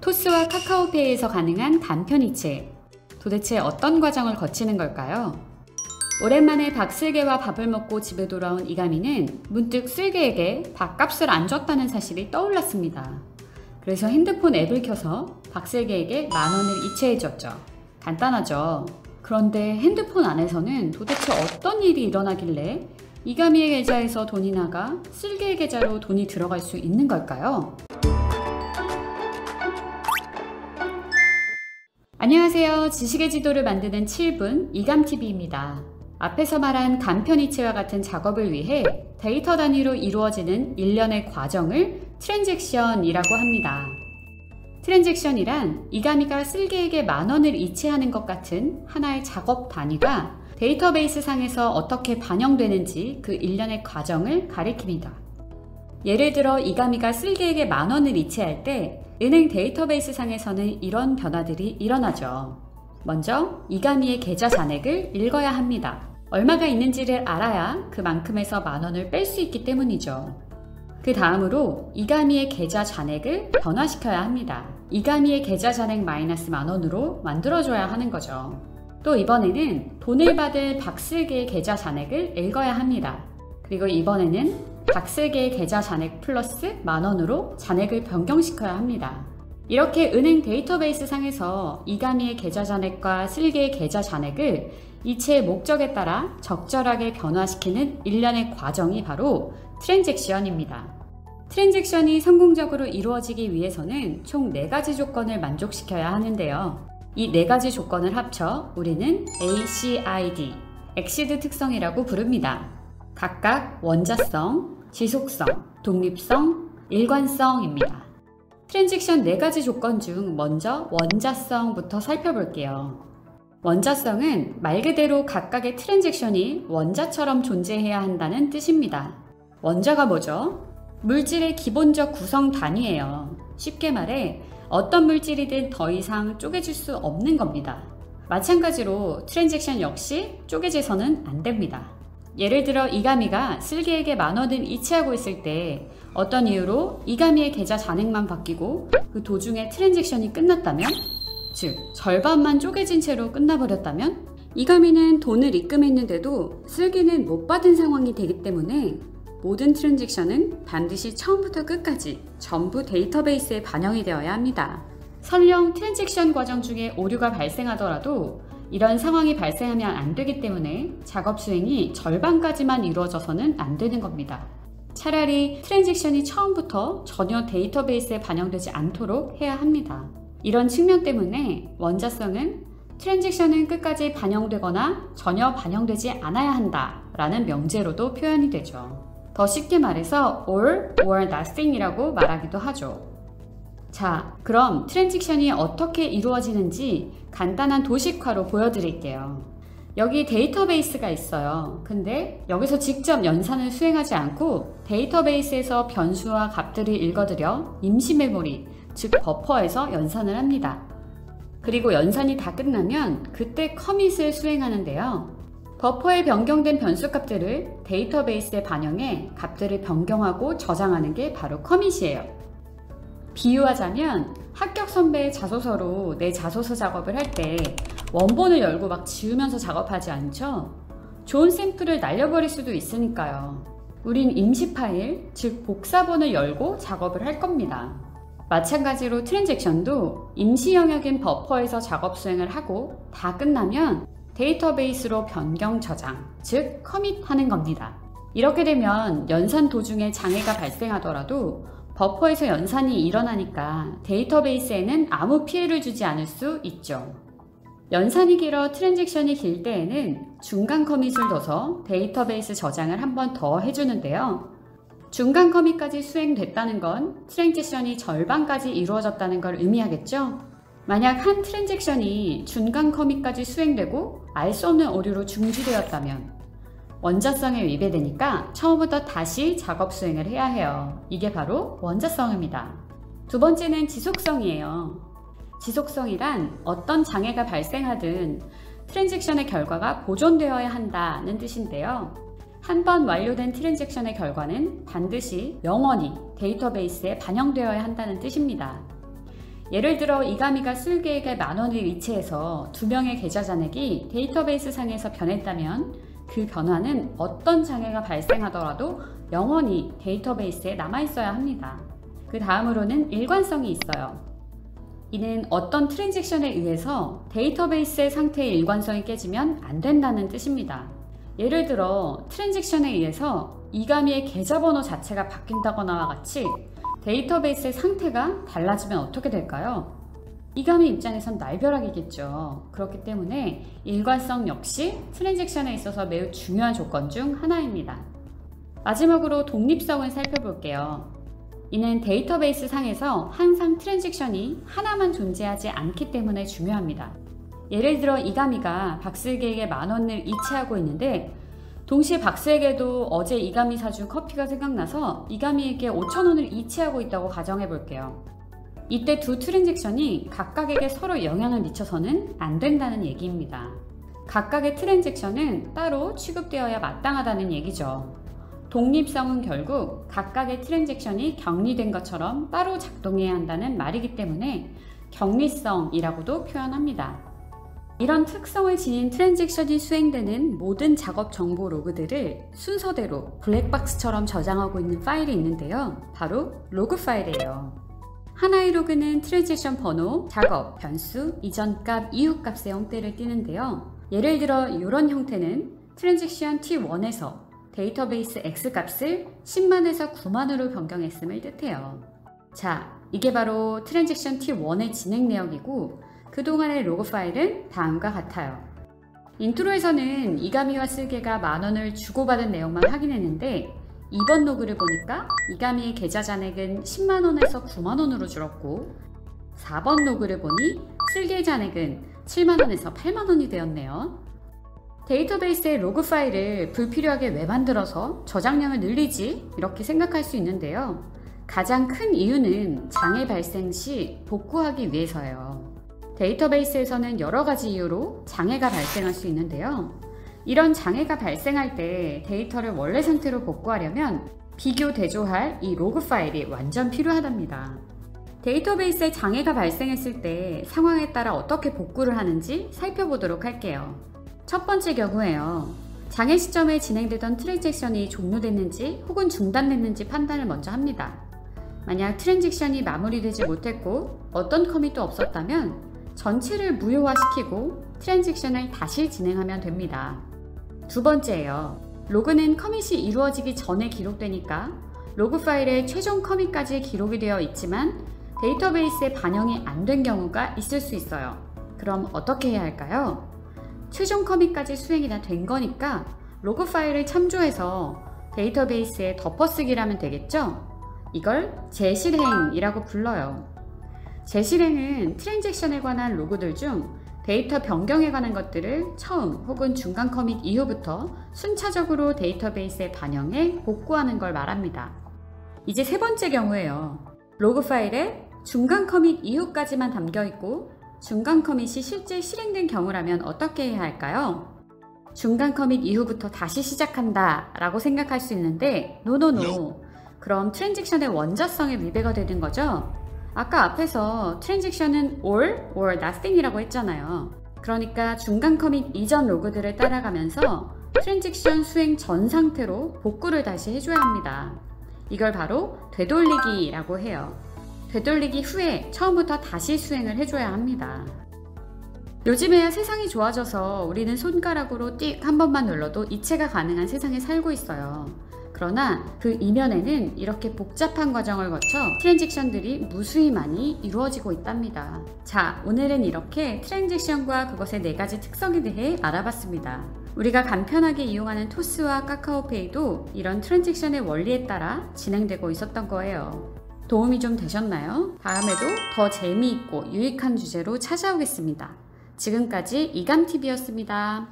토스와 카카오페이에서 가능한 간편 이체. 도대체 어떤 과정을 거치는 걸까요? 오랜만에 박슬개와 밥을 먹고 집에 돌아온 이가미는 문득 슬개에게 밥값을 안 줬다는 사실이 떠올랐습니다. 그래서 핸드폰 앱을 켜서 박슬개에게 10,000원을 이체해줬죠. 간단하죠. 그런데 핸드폰 안에서는 도대체 어떤 일이 일어나길래 이가미의 계좌에서 돈이 나가 슬개의 계좌로 돈이 들어갈 수 있는 걸까요? 안녕하세요. 지식의 지도를 만드는 7분 이감TV입니다. 앞에서 말한 간편이체와 같은 작업을 위해 데이터 단위로 이루어지는 일련의 과정을 트랜잭션이라고 합니다. 트랜잭션이란 이가미가 슬개에게 10,000원을 이체하는 것 같은 하나의 작업 단위가 데이터베이스 상에서 어떻게 반영되는지 그 일련의 과정을 가리킵니다. 예를 들어 이가미가 슬개에게 10,000원을 이체할 때 은행 데이터베이스 상에서는 이런 변화들이 일어나죠. 먼저 이가미의 계좌 잔액을 읽어야 합니다. 얼마가 있는지를 알아야 그만큼에서 10,000원을 뺄 수 있기 때문이죠. 그 다음으로 이가미의 계좌 잔액을 변화시켜야 합니다. 이가미의 계좌 잔액 마이너스 10,000원으로 만들어줘야 하는 거죠. 또 이번에는 돈을 받을 박슬개의 계좌 잔액을 읽어야 합니다. 그리고 이번에는 박슬개의 계좌 잔액 플러스 10,000원으로 잔액을 변경시켜야 합니다. 이렇게 은행 데이터베이스 상에서 이가미의 계좌 잔액과 슬개의 계좌 잔액을 이체의 목적에 따라 적절하게 변화시키는 일련의 과정이 바로 트랜잭션입니다. 트랜잭션이 성공적으로 이루어지기 위해서는 총 4가지 조건을 만족시켜야 하는데요. 이 4가지 조건을 합쳐 우리는 ACID, 엑시드 특성이라고 부릅니다. 각각 원자성, 지속성, 독립성, 일관성입니다. 트랜잭션 4가지 조건 중 먼저 원자성부터 살펴볼게요. 원자성은 말 그대로 각각의 트랜잭션이 원자처럼 존재해야 한다는 뜻입니다. 원자가 뭐죠? 물질의 기본적 구성 단위예요. 쉽게 말해 어떤 물질이든 더 이상 쪼개질 수 없는 겁니다. 마찬가지로 트랜잭션 역시 쪼개져서는 안 됩니다. 예를 들어 이가미가 슬개에게 10,000원을 이체하고 있을 때 어떤 이유로 이가미의 계좌 잔액만 바뀌고 그 도중에 트랜잭션이 끝났다면, 즉 절반만 쪼개진 채로 끝나버렸다면 이가미는 돈을 입금했는데도 슬개는 못 받은 상황이 되기 때문에 모든 트랜잭션은 반드시 처음부터 끝까지 전부 데이터베이스에 반영이 되어야 합니다. 설령 트랜잭션 과정 중에 오류가 발생하더라도 이런 상황이 발생하면 안 되기 때문에 작업 수행이 절반까지만 이루어져서는 안 되는 겁니다. 차라리 트랜잭션이 처음부터 전혀 데이터베이스에 반영되지 않도록 해야 합니다. 이런 측면 때문에 원자성은 트랜잭션은 끝까지 반영되거나 전혀 반영되지 않아야 한다 라는 명제로도 표현이 되죠. 더 쉽게 말해서 all or nothing 이라고 말하기도 하죠. 자, 그럼 트랜잭션이 어떻게 이루어지는지 간단한 도식화로 보여드릴게요. 여기 데이터베이스가 있어요. 근데 여기서 직접 연산을 수행하지 않고 데이터베이스에서 변수와 값들을 읽어들여 임시 메모리, 즉 버퍼에서 연산을 합니다. 그리고 연산이 다 끝나면 그때 커밋을 수행하는데요. 버퍼에 변경된 변수 값들을 데이터베이스에 반영해 값들을 변경하고 저장하는 게 바로 커밋이에요. 비유하자면 합격 선배의 자소서로 내 자소서 작업을 할 때 원본을 열고 막 지우면서 작업하지 않죠? 좋은 샘플을 날려버릴 수도 있으니까요. 우린 임시 파일, 즉 복사본을 열고 작업을 할 겁니다. 마찬가지로 트랜잭션도 임시 영역인 버퍼에서 작업 수행을 하고 다 끝나면 데이터베이스로 변경 저장, 즉 커밋하는 겁니다. 이렇게 되면 연산 도중에 장애가 발생하더라도 버퍼에서 연산이 일어나니까 데이터베이스에는 아무 피해를 주지 않을 수 있죠. 연산이 길어 트랜잭션이 길 때에는 중간 커밋을 둬서 데이터베이스 저장을 한 번 더 해주는데요. 중간 커밋까지 수행됐다는 건 트랜잭션이 절반까지 이루어졌다는 걸 의미하겠죠? 만약 한 트랜잭션이 중간 커밋까지 수행되고 알 수 없는 오류로 중지되었다면 원자성에 위배되니까 처음부터 다시 작업 수행을 해야 해요. 이게 바로 원자성입니다. 두 번째는 지속성이에요. 지속성이란 어떤 장애가 발생하든 트랜잭션의 결과가 보존되어야 한다는 뜻인데요. 한 번 완료된 트랜잭션의 결과는 반드시 영원히 데이터베이스에 반영되어야 한다는 뜻입니다. 예를 들어 이가미가 쓸계획에 10,000원을 이체해서 2명의 계좌 잔액이 데이터베이스 상에서 변했다면 그 변화는 어떤 장애가 발생하더라도 영원히 데이터베이스에 남아있어야 합니다. 그 다음으로는 일관성이 있어요. 이는 어떤 트랜잭션에 의해서 데이터베이스의 상태의 일관성이 깨지면 안 된다는 뜻입니다. 예를 들어 트랜잭션에 의해서 이가미의 계좌번호 자체가 바뀐다거나 같이 데이터베이스의 상태가 달라지면 어떻게 될까요? 이가미 입장에선 날벼락이겠죠. 그렇기 때문에 일관성 역시 트랜잭션에 있어서 매우 중요한 조건 중 하나입니다. 마지막으로 독립성을 살펴볼게요. 이는 데이터베이스 상에서 항상 트랜잭션이 하나만 존재하지 않기 때문에 중요합니다. 예를 들어 이가미가 박스에게 10,000원을 이체하고 있는데 동시에 박스에게도 어제 이가미 사준 커피가 생각나서 이가미에게 5,000원을 이체하고 있다고 가정해 볼게요. 이때 두 트랜잭션이 각각에게 서로 영향을 미쳐서는 안 된다는 얘기입니다. 각각의 트랜잭션은 따로 취급되어야 마땅하다는 얘기죠. 독립성은 결국 각각의 트랜잭션이 격리된 것처럼 따로 작동해야 한다는 말이기 때문에 격리성이라고도 표현합니다. 이런 특성을 지닌 트랜잭션이 수행되는 모든 작업 정보 로그들을 순서대로 블랙박스처럼 저장하고 있는 파일이 있는데요. 바로 로그 파일이에요. 하나의 로그는 트랜잭션 번호, 작업, 변수, 이전값, 이후값의 형태를 띠는데요. 예를 들어 이런 형태는 트랜잭션 T1에서 데이터베이스 X값을 10만에서 9만으로 변경했음을 뜻해요. 자, 이게 바로 트랜잭션 T1의 진행 내역이고 그동안의 로그 파일은 다음과 같아요. 인트로에서는 이가미와 쓸개가 10,000원을 주고받은 내용만 확인했는데 2번 로그를 보니까 이가미의 계좌 잔액은 10만원에서 9만원으로 줄었고 4번 로그를 보니 쓸개 잔액은 7만원에서 8만원이 되었네요. 데이터베이스의 로그 파일을 불필요하게 왜 만들어서 저장량을 늘리지? 이렇게 생각할 수 있는데요. 가장 큰 이유는 장애 발생 시 복구하기 위해서예요. 데이터베이스에서는 여러 가지 이유로 장애가 발생할 수 있는데요. 이런 장애가 발생할 때 데이터를 원래 상태로 복구하려면 비교 대조할 이 로그 파일이 완전 필요하답니다. 데이터베이스에 장애가 발생했을 때 상황에 따라 어떻게 복구를 하는지 살펴보도록 할게요. 첫 번째 경우에요. 장애 시점에 진행되던 트랜잭션이 종료됐는지 혹은 중단됐는지 판단을 먼저 합니다. 만약 트랜잭션이 마무리되지 못했고 어떤 커밋도 없었다면 전체를 무효화시키고 트랜잭션을 다시 진행하면 됩니다. 두 번째예요. 로그는 커밋이 이루어지기 전에 기록되니까 로그 파일에 최종 커밋까지 기록이 되어 있지만 데이터베이스에 반영이 안 된 경우가 있을 수 있어요. 그럼 어떻게 해야 할까요? 최종 커밋까지 수행이 다 된 거니까 로그 파일을 참조해서 데이터베이스에 덮어쓰기를 하면 되겠죠? 이걸 재실행이라고 불러요. 재실행은 트랜잭션에 관한 로그들 중 데이터 변경에 관한 것들을 처음 혹은 중간 커밋 이후부터 순차적으로 데이터베이스에 반영해 복구하는 걸 말합니다. 이제 세 번째 경우에요. 로그 파일에 중간 커밋 이후까지만 담겨 있고 중간 커밋이 실제 실행된 경우라면 어떻게 해야 할까요? 중간 커밋 이후부터 다시 시작한다 라고 생각할 수 있는데 노노노. 그럼 트랜잭션의 원자성에 위배가 되는 거죠? 아까 앞에서 트랜잭션은 all or nothing이라고 했잖아요. 그러니까 중간 커밋 이전 로그들을 따라가면서 트랜잭션 수행 전 상태로 복구를 다시 해줘야 합니다. 이걸 바로 되돌리기라고 해요. 되돌리기 후에 처음부터 다시 수행을 해줘야 합니다. 요즘에야 세상이 좋아져서 우리는 손가락으로 띡 한 번만 눌러도 이체가 가능한 세상에 살고 있어요. 그러나 그 이면에는 이렇게 복잡한 과정을 거쳐 트랜잭션들이 무수히 많이 이루어지고 있답니다. 자, 오늘은 이렇게 트랜잭션과 그것의 4가지 특성에 대해 알아봤습니다. 우리가 간편하게 이용하는 토스와 카카오페이도 이런 트랜잭션의 원리에 따라 진행되고 있었던 거예요. 도움이 좀 되셨나요? 다음에도 더 재미있고 유익한 주제로 찾아오겠습니다. 지금까지 이감TV였습니다.